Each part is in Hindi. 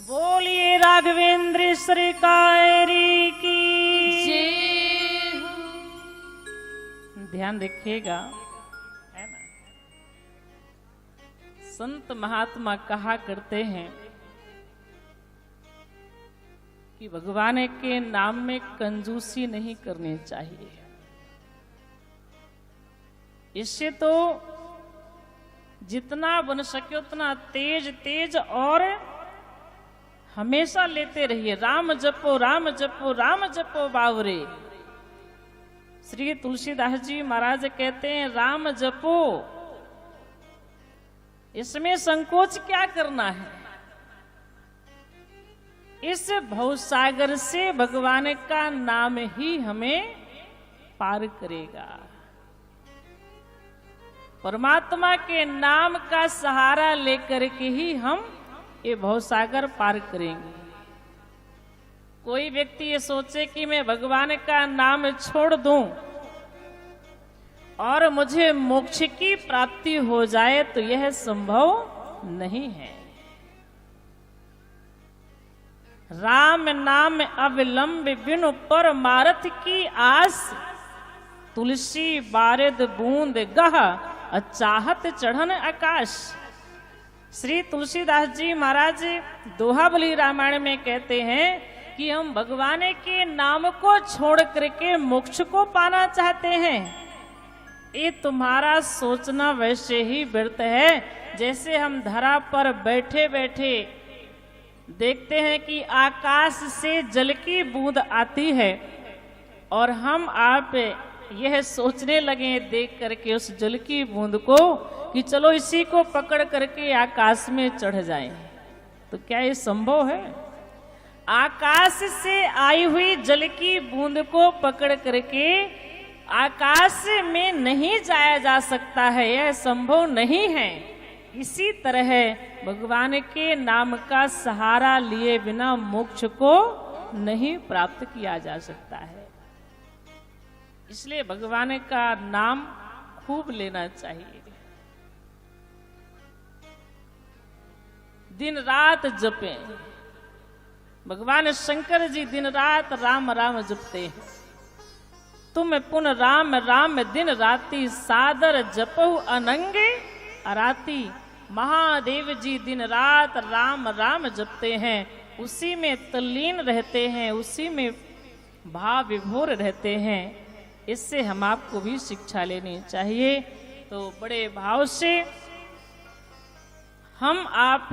बोलिए राघवेंद्र श्री कायरी की जय। ध्यान रखिएगा, है ना। संत महात्मा कहा करते हैं कि भगवान के नाम में कंजूसी नहीं करनी चाहिए। इससे तो जितना बन सके उतना तेज तेज और हमेशा लेते रहिए। राम जपो राम जपो राम जपो बावरे। श्री तुलसीदास जी महाराज कहते हैं राम जपो, इसमें संकोच क्या करना है। इस भवसागर से भगवान का नाम ही हमें पार करेगा। परमात्मा के नाम का सहारा लेकर के ही हम ये भवसागर पार करेंगे। कोई व्यक्ति ये सोचे कि मैं भगवान का नाम छोड़ दूं और मुझे मोक्ष की प्राप्ति हो जाए, तो यह संभव नहीं है। राम नाम अविलंब बिनु परमारथ की आस, तुलसी बारिद बूंद गह अचाहत चढ़न आकाश। श्री तुलसीदास जी महाराज दोहाबली रामायण में कहते हैं कि हम भगवान के नाम को छोड़ करके मोक्ष को पाना चाहते हैं। ये तुम्हारा सोचना वैसे ही व्यर्थ है जैसे हम धरा पर बैठे बैठे देखते हैं कि आकाश से जल की बूंद आती है और हम आप यह सोचने लगे देख करके उस जल की बूंद को कि चलो इसी को पकड़ करके आकाश में चढ़ जाएं। तो क्या ये संभव है? आकाश से आई हुई जल की बूंद को पकड़ करके आकाश में नहीं जाया जा सकता है, यह संभव नहीं है। इसी तरह भगवान के नाम का सहारा लिए बिना मोक्ष को नहीं प्राप्त किया जा सकता है। इसलिए भगवान का नाम खूब लेना चाहिए, दिन रात जपें। भगवान शंकर जी दिन रात राम राम जपते हैं। तुम पुन राम राम दिन राती, सादर जपहु अनंगे अराती। महादेव जी दिन रात राम राम जपते हैं, उसी में तल्लीन रहते हैं, उसी में भाव विभोर रहते हैं। इससे हम आपको भी शिक्षा लेनी चाहिए। तो बड़े भाव से हम आप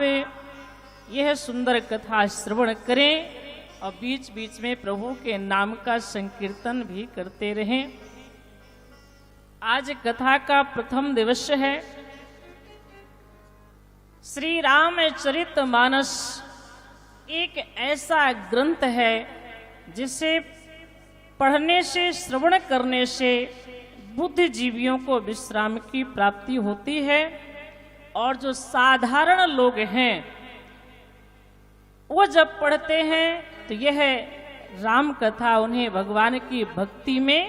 यह सुंदर कथा श्रवण करें और बीच बीच में प्रभु के नाम का संकीर्तन भी करते रहें। आज कथा का प्रथम दिवस है। श्री रामचरितमानस एक ऐसा ग्रंथ है जिसे पढ़ने से, श्रवण करने से बुद्धिजीवियों को विश्राम की प्राप्ति होती है और जो साधारण लोग हैं वो जब पढ़ते हैं तो यह राम कथा उन्हें भगवान की भक्ति में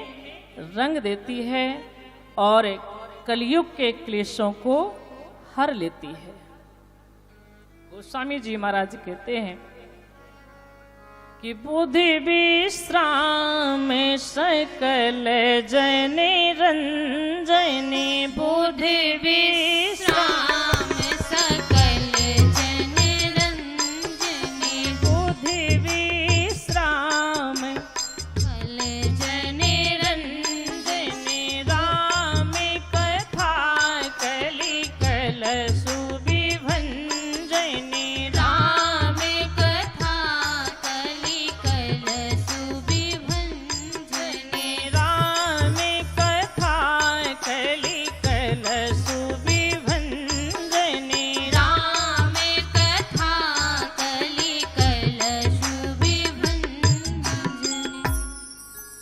रंग देती है और कलयुग के क्लेशों को हर लेती है। गोस्वामी जी महाराज कहते हैं कि बुद्धि विश्राम सकल जनि रंजनी, बुद्धि विश्राम सकल जनि रंजनी, बुद्धि विश्राम सकल जनि रंजनी। राम कथा कलि कल सुविभंजनी, राम कथा कलि कल सुविभंजनी, राम कथा कलि कल सुविभंजनी, राम कथा कलि कल सुविभंजनी।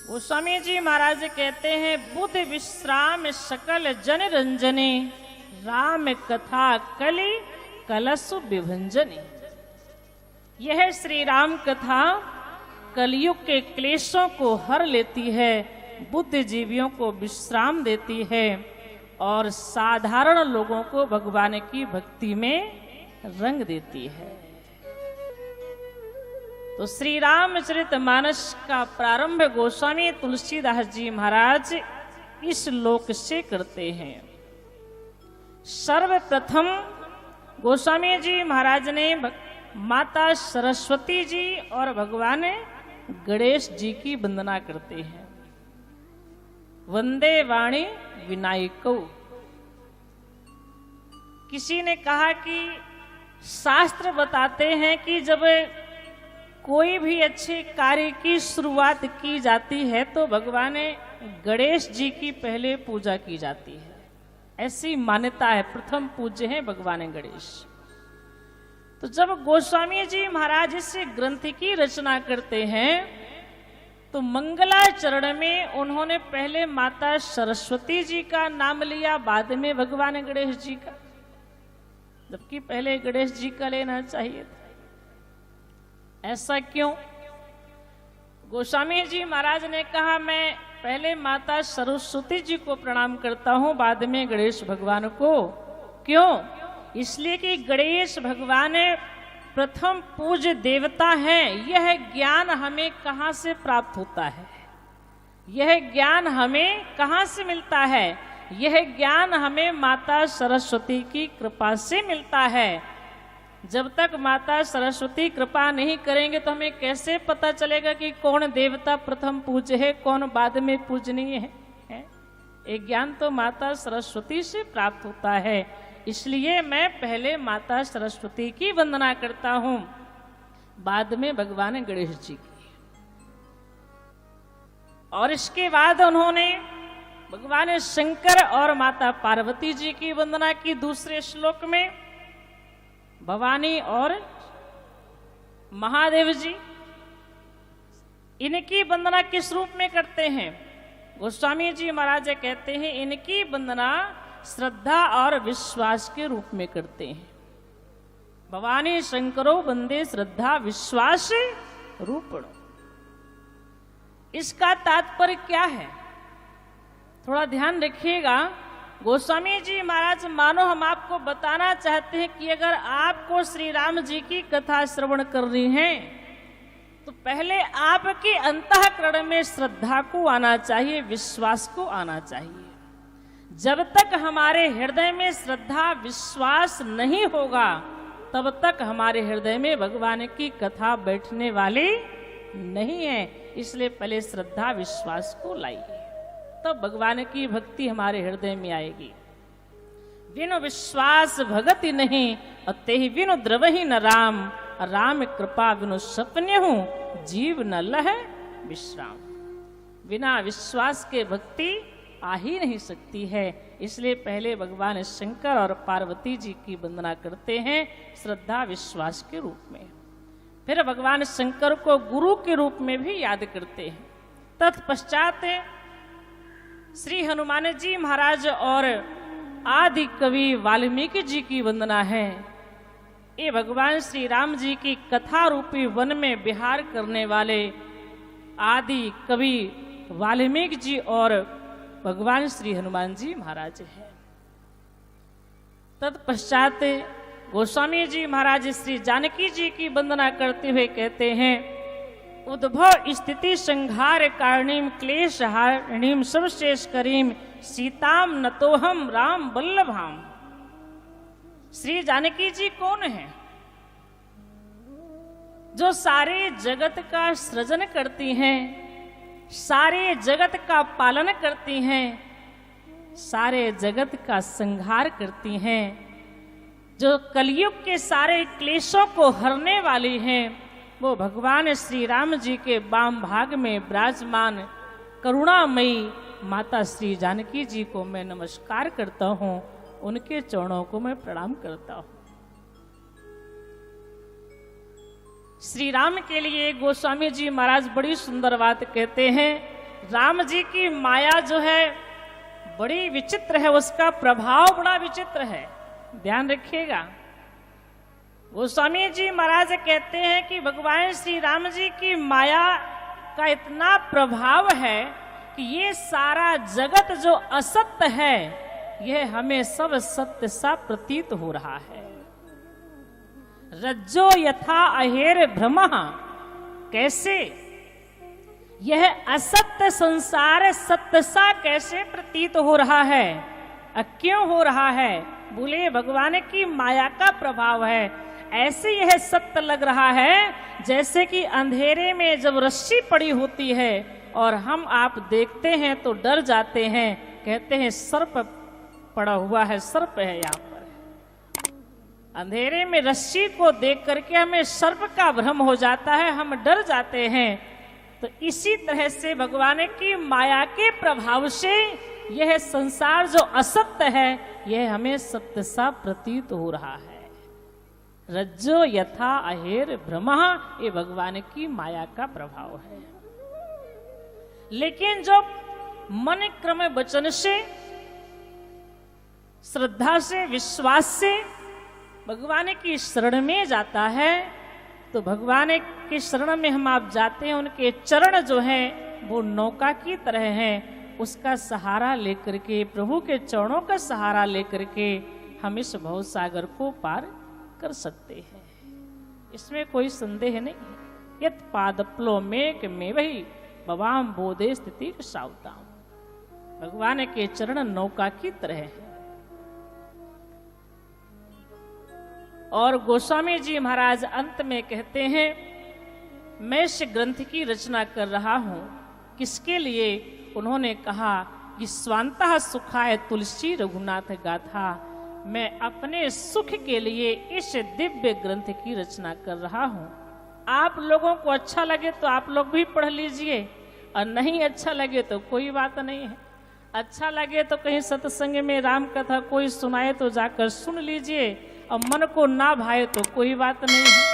गोस्वामी जी महाराज कहते हैं बुद्ध विश्राम सकल जन रंजनी, राम कथा कलि कलसु विभंजनी। यह श्री राम कथा कलयुग के क्लेशों को हर लेती है, बुद्धिजीवियों को विश्राम देती है और साधारण लोगों को भगवान की भक्ति में रंग देती है। तो श्री रामचरितमानस का प्रारंभ गोस्वामी तुलसीदास जी महाराज इस श्लोक से करते हैं। सर्वप्रथम गोस्वामी जी महाराज ने माता सरस्वती जी और भगवान गणेश जी की वंदना करते हैं। वंदे वाणी विनायको। किसी ने कहा कि शास्त्र बताते हैं कि जब कोई भी अच्छे कार्य की शुरुआत की जाती है तो भगवान गणेश जी की पहले पूजा की जाती है, ऐसी मान्यता है। प्रथम पूज्य हैं भगवान गणेश। तो जब गोस्वामी जी महाराज इस ग्रंथ की रचना करते हैं तो मंगलाचरण में उन्होंने पहले माता सरस्वती जी का नाम लिया, बाद में भगवान गणेश जी का, जबकि पहले गणेश जी का लेना चाहिए था। ऐसा क्यों? गोस्वामी जी महाराज ने कहा मैं पहले माता सरस्वती जी को प्रणाम करता हूं, बाद में गणेश भगवान को। क्यों? इसलिए कि गणेश भगवान प्रथम पूज्य देवता हैं। यह ज्ञान हमें कहां से प्राप्त होता है? यह ज्ञान हमें कहां से मिलता है? यह ज्ञान हमें माता सरस्वती की कृपा से मिलता है। जब तक माता सरस्वती कृपा नहीं करेंगे तो हमें कैसे पता चलेगा कि कौन देवता प्रथम पूज्य है, कौन बाद में पूजनीय है? एक ज्ञान तो माता सरस्वती से प्राप्त होता है। इसलिए मैं पहले माता सरस्वती की वंदना करता हूं, बाद में भगवान गणेश जी की। और इसके बाद उन्होंने भगवान शंकर और माता पार्वती जी की वंदना की। दूसरे श्लोक में भवानी और महादेव जी, इनकी वंदना किस रूप में करते हैं? गोस्वामी जी महाराज कहते हैं इनकी वंदना श्रद्धा और विश्वास के रूप में करते हैं। भवानी शंकरो वंदे श्रद्धा विश्वास रूपण। इसका तात्पर्य क्या है? थोड़ा ध्यान रखिएगा। गोस्वामी जी महाराज मानो हम आपको बताना चाहते हैं कि अगर आपको श्री राम जी की कथा श्रवण करनी है तो पहले आपके अंतःकरण में श्रद्धा को आना चाहिए, विश्वास को आना चाहिए। जब तक हमारे हृदय में श्रद्धा विश्वास नहीं होगा तब तक हमारे हृदय में भगवान की कथा बैठने वाली नहीं है। इसलिए पहले श्रद्धा विश्वास को लाइए, तब भगवान की भक्ति हमारे हृदय में आएगी। बिनु विश्वास भगति नहीं, अते ही बिनु द्रवहि न राम। राम कृपा बिनु सपने हूं, जीव न लह विश्राम। बिना विश्वास के भक्ति आ ही नहीं सकती है। इसलिए पहले भगवान शंकर और पार्वती जी की वंदना करते हैं श्रद्धा विश्वास के रूप में। फिर भगवान शंकर को गुरु के रूप में भी याद करते हैं। तत्पश्चात श्री हनुमान जी महाराज और आदि कवि वाल्मीकि जी की वंदना है। ये भगवान श्री राम जी की कथा रूपी वन में विहार करने वाले आदि कवि वाल्मीकि जी और भगवान श्री हनुमान जी महाराज हैं। तत्पश्चात गोस्वामी जी महाराज श्री जानकी जी की वंदना करते हुए कहते हैं उद्भव स्थिति संहार कारणीम क्लेश हारिणीम सर्वशेष करीम सीताम नतोहम राम वल्लभाम। श्री जानकी जी कौन है? जो सारे जगत का सृजन करती हैं, सारे जगत का पालन करती हैं, सारे जगत का संहार करती हैं, जो कलयुग के सारे क्लेशों को हरने वाली हैं, वो भगवान श्री राम जी के वाम भाग में विराजमान करुणामयी माता श्री जानकी जी को मैं नमस्कार करता हूँ, उनके चरणों को मैं प्रणाम करता हूँ। श्री राम के लिए गोस्वामी जी महाराज बड़ी सुंदर बात कहते हैं। राम जी की माया जो है बड़ी विचित्र है, उसका प्रभाव बड़ा विचित्र है, ध्यान रखिएगा। गोस्वामी जी महाराज कहते हैं कि भगवान श्री राम जी की माया का इतना प्रभाव है कि ये सारा जगत जो असत्य है यह हमें सब सत्य सा प्रतीत हो रहा है। रज्जो यथा अहेर भ्रमः कैसे यह असत्य संसार सत्य सा कैसे प्रतीत हो रहा है? क्यों हो रहा है? बोले भगवान की माया का प्रभाव है। ऐसे यह सत्य लग रहा है जैसे कि अंधेरे में जब रस्सी पड़ी होती है और हम आप देखते हैं तो डर जाते हैं, कहते हैं सर्प पड़ा हुआ है, सर्प है यहाँ पर। अंधेरे में रस्सी को देख करके हमें सर्प का भ्रम हो जाता है, हम डर जाते हैं। तो इसी तरह से भगवान की माया के प्रभाव से यह संसार जो असत्य है यह हमें सत्य सा प्रतीत हो रहा है। रज्जो यथा अहेर भ्रमः, ये भगवान की माया का प्रभाव है। लेकिन जो मन क्रम वचन से, श्रद्धा से, विश्वास से भगवान की शरण में जाता है, तो भगवान के शरण में हम आप जाते हैं, उनके चरण जो हैं वो नौका की तरह हैं। उसका सहारा लेकर के, प्रभु के चरणों का सहारा लेकर के हम इस भव सागर को पार कर सकते हैं। इसमें कोई संदेह नहीं है। यत पादप्लो मेक में वही बवाम बोधे स्थिति सावताम। भगवान के चरण नौका की तरह है। और गोस्वामी जी महाराज अंत में कहते हैं, मैं इस ग्रंथ की रचना कर रहा हूं किसके लिए? उन्होंने कहा कि स्वांतः सुखाय तुलसी रघुनाथ गाथा, मैं अपने सुख के लिए इस दिव्य ग्रंथ की रचना कर रहा हूं। आप लोगों को अच्छा लगे तो आप लोग भी पढ़ लीजिए, और नहीं अच्छा लगे तो कोई बात नहीं है। अच्छा लगे तो कहीं सत्संग में राम कथा कोई सुनाए तो जाकर सुन लीजिए, और मन को ना भाए तो कोई बात नहीं है।